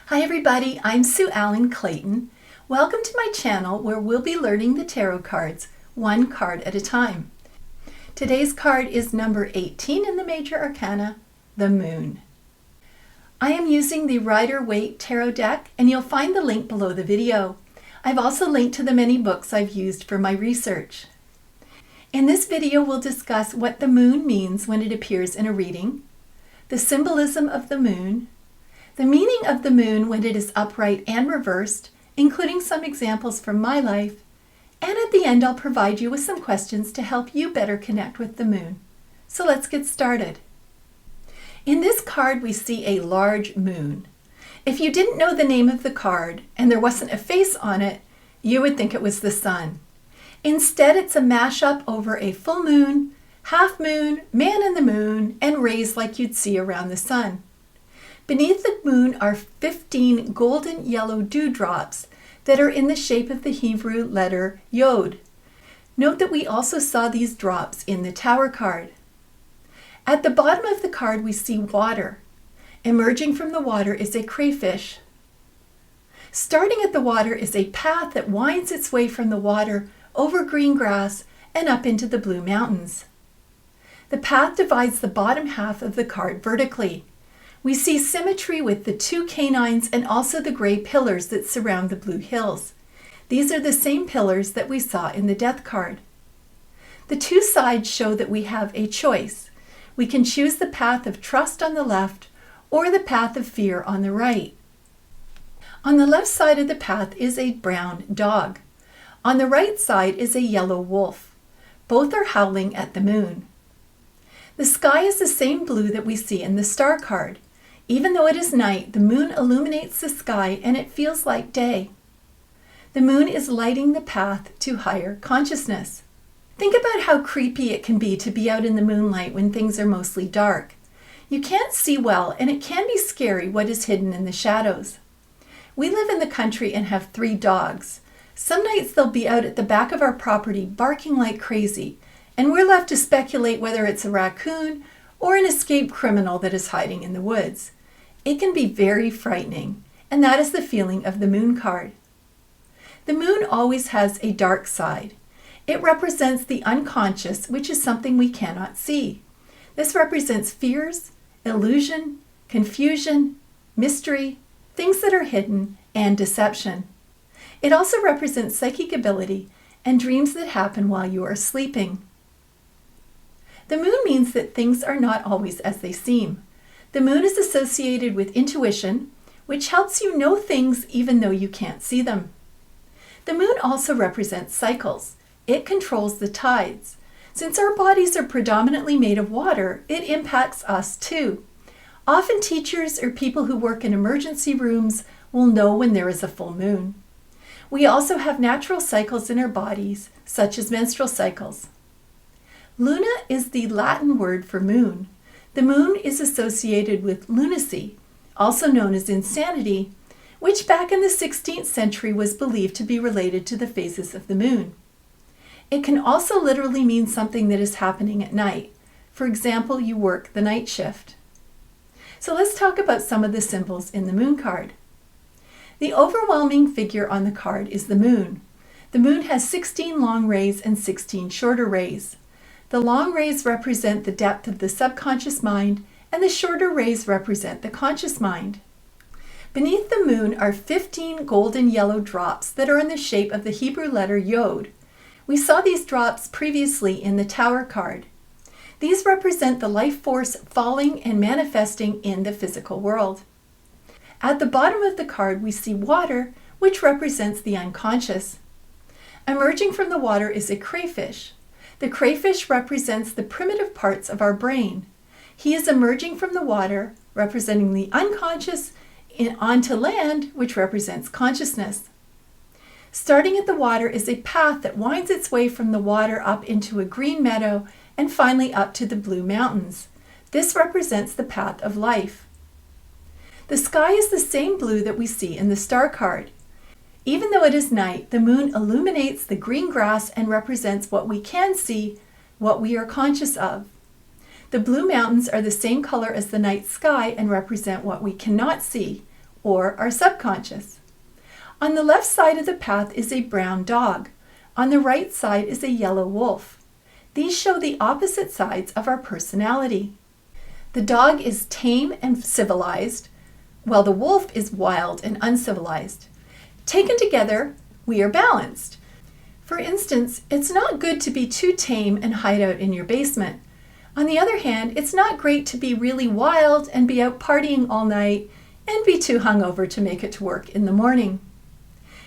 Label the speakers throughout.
Speaker 1: Hi everybody, I'm Sue Allen Clayton. Welcome to my channel where we'll be learning the tarot cards, one card at a time. Today's card is number 18 in the Major Arcana, the Moon. I am using the Rider-Waite Tarot deck and you'll find the link below the video. I've also linked to the many books I've used for my research. In this video we'll discuss what the moon means when it appears in a reading, the symbolism of the moon, the meaning of the moon when it is upright and reversed, including some examples from my life, and at the end I'll provide you with some questions to help you better connect with the moon. So let's get started. In this card we see a large moon. If you didn't know the name of the card and there wasn't a face on it, you would think it was the sun. Instead, it's a mashup over a full moon, half moon, man in the moon, and rays like you'd see around the sun. Beneath the moon are 15 golden yellow dewdrops that are in the shape of the Hebrew letter Yod. Note that we also saw these drops in the Tower card. At the bottom of the card we see water. Emerging from the water is a crayfish. Starting at the water is a path that winds its way from the water over green grass and up into the blue mountains. The path divides the bottom half of the card vertically. We see symmetry with the two canines and also the gray pillars that surround the blue hills. These are the same pillars that we saw in the Death card. The two sides show that we have a choice. We can choose the path of trust on the left or the path of fear on the right. On the left side of the path is a brown dog. On the right side is a yellow wolf. Both are howling at the moon. The sky is the same blue that we see in the Star card. Even though it is night, the moon illuminates the sky and it feels like day. The moon is lighting the path to higher consciousness. Think about how creepy it can be to be out in the moonlight when things are mostly dark. You can't see well and it can be scary what is hidden in the shadows. We live in the country and have 3 dogs. Some nights they'll be out at the back of our property barking like crazy, and we're left to speculate whether it's a raccoon or an escaped criminal that is hiding in the woods. It can be very frightening, and that is the feeling of the moon card. The moon always has a dark side. It represents the unconscious, which is something we cannot see. This represents fears, illusion, confusion, mystery, things that are hidden, and deception. It also represents psychic ability and dreams that happen while you are sleeping. The moon means that things are not always as they seem. The moon is associated with intuition, which helps you know things even though you can't see them. The moon also represents cycles. It controls the tides. Since our bodies are predominantly made of water, it impacts us too. Often teachers or people who work in emergency rooms will know when there is a full moon. We also have natural cycles in our bodies, such as menstrual cycles. Luna is the Latin word for moon. The moon is associated with lunacy, also known as insanity, which back in the 16th century was believed to be related to the phases of the moon. It can also literally mean something that is happening at night. For example, you work the night shift. So let's talk about some of the symbols in the moon card. The overwhelming figure on the card is the moon. The moon has 16 long rays and 16 shorter rays. The long rays represent the depth of the subconscious mind, and the shorter rays represent the conscious mind. Beneath the moon are 15 golden yellow drops that are in the shape of the Hebrew letter Yod. We saw these drops previously in the Tower card. These represent the life force falling and manifesting in the physical world. At the bottom of the card we see water, which represents the unconscious. Emerging from the water is a crayfish. The crayfish represents the primitive parts of our brain. He is emerging from the water, representing the unconscious, onto land, which represents consciousness. Starting at the water is a path that winds its way from the water up into a green meadow and finally up to the blue mountains. This represents the path of life. The sky is the same blue that we see in the Star card. Even though it is night, the moon illuminates the green grass and represents what we can see, what we are conscious of. The blue mountains are the same color as the night sky and represent what we cannot see, or our subconscious. On the left side of the path is a brown dog. On the right side is a yellow wolf. These show the opposite sides of our personality. The dog is tame and civilized, while the wolf is wild and uncivilized. Taken together, we are balanced. For instance, it's not good to be too tame and hide out in your basement. On the other hand, it's not great to be really wild and be out partying all night and be too hungover to make it to work in the morning.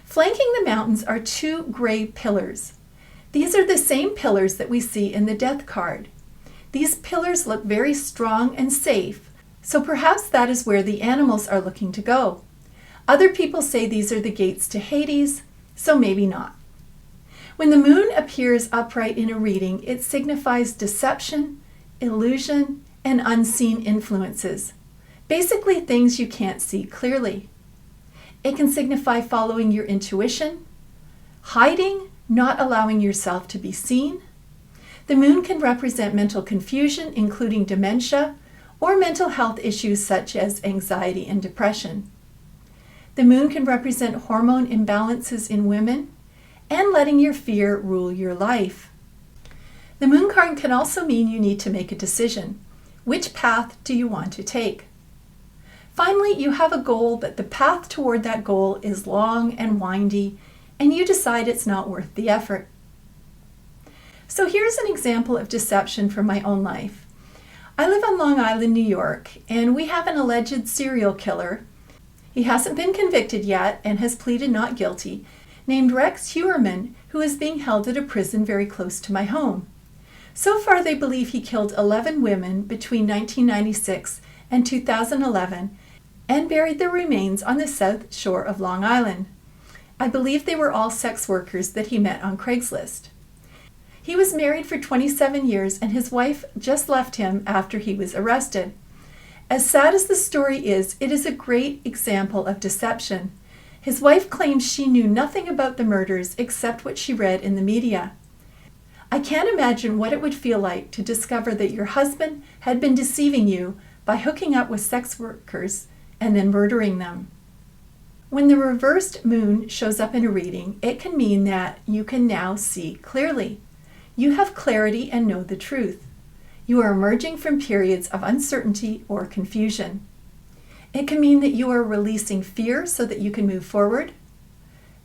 Speaker 1: Flanking the mountains are two gray pillars. These are the same pillars that we see in the death card. These pillars look very strong and safe, so perhaps that is where the animals are looking to go. Other people say these are the gates to Hades, so maybe not. When the moon appears upright in a reading, it signifies deception, illusion, and unseen influences. Basically, things you can't see clearly. It can signify following your intuition, hiding, not allowing yourself to be seen. The moon can represent mental confusion, including dementia, or mental health issues such as anxiety and depression. The moon can represent hormone imbalances in women and letting your fear rule your life. The moon card can also mean you need to make a decision. Which path do you want to take? Finally, you have a goal, but the path toward that goal is long and windy, and you decide it's not worth the effort. So here's an example of deception from my own life. I live on Long Island, New York, and we have an alleged serial killer. He hasn't been convicted yet and has pleaded not guilty, named Rex Heuermann, who is being held at a prison very close to my home. So far, they believe he killed 11 women between 1996 and 2011 and buried their remains on the south shore of Long Island. I believe they were all sex workers that he met on Craigslist. He was married for 27 years and his wife just left him after he was arrested. As sad as the story is, it is a great example of deception. His wife claims she knew nothing about the murders except what she read in the media. I can't imagine what it would feel like to discover that your husband had been deceiving you by hooking up with sex workers and then murdering them. When the reversed moon shows up in a reading, it can mean that you can now see clearly. You have clarity and know the truth. You are emerging from periods of uncertainty or confusion. It can mean that you are releasing fear so that you can move forward.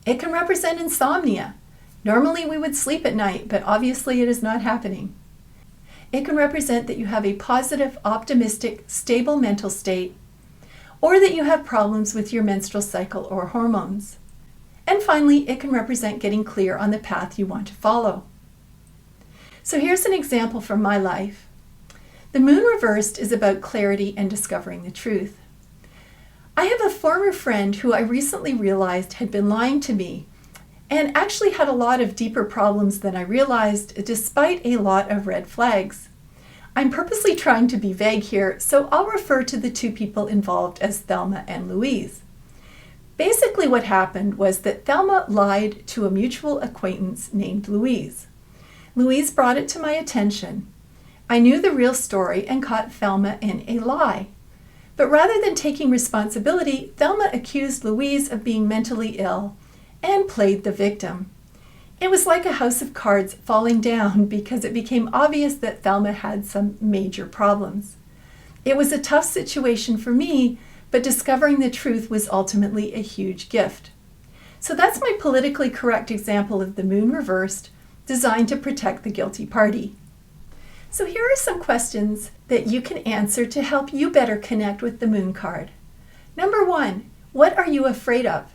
Speaker 1: It can represent insomnia. Normally we would sleep at night, but obviously it is not happening. It can represent that you have a positive, optimistic, stable mental state, or that you have problems with your menstrual cycle or hormones. And finally, it can represent getting clear on the path you want to follow. So here's an example from my life. The moon reversed is about clarity and discovering the truth. I have a former friend who I recently realized had been lying to me and actually had a lot of deeper problems than I realized, despite a lot of red flags. I'm purposely trying to be vague here, so I'll refer to the two people involved as Thelma and Louise. Basically what happened was that Thelma lied to a mutual acquaintance named Louise. Louise brought it to my attention. I knew the real story and caught Thelma in a lie. But rather than taking responsibility, Thelma accused Louise of being mentally ill and played the victim. It was like a house of cards falling down because it became obvious that Thelma had some major problems. It was a tough situation for me, but discovering the truth was ultimately a huge gift. So that's my politically correct example of the moon reversed, designed to protect the guilty party. So here are some questions that you can answer to help you better connect with the moon card. Number 1, what are you afraid of?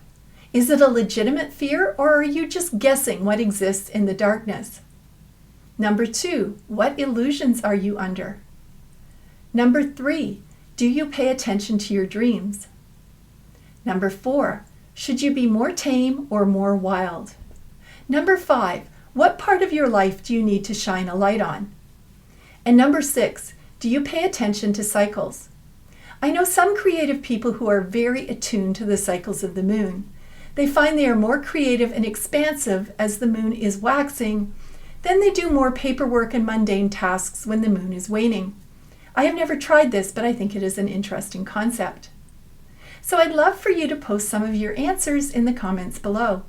Speaker 1: Is it a legitimate fear, or are you just guessing what exists in the darkness? Number 2, what illusions are you under? Number 3, do you pay attention to your dreams? Number 4, should you be more tame or more wild? Number 5, what part of your life do you need to shine a light on? And number 6, do you pay attention to cycles? I know some creative people who are very attuned to the cycles of the moon. They find they are more creative and expansive as the moon is waxing, then they do more paperwork and mundane tasks when the moon is waning. I have never tried this, but I think it is an interesting concept. So I'd love for you to post some of your answers in the comments below.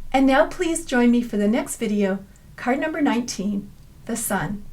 Speaker 1: And now please join me for the next video, card number 19, the Sun.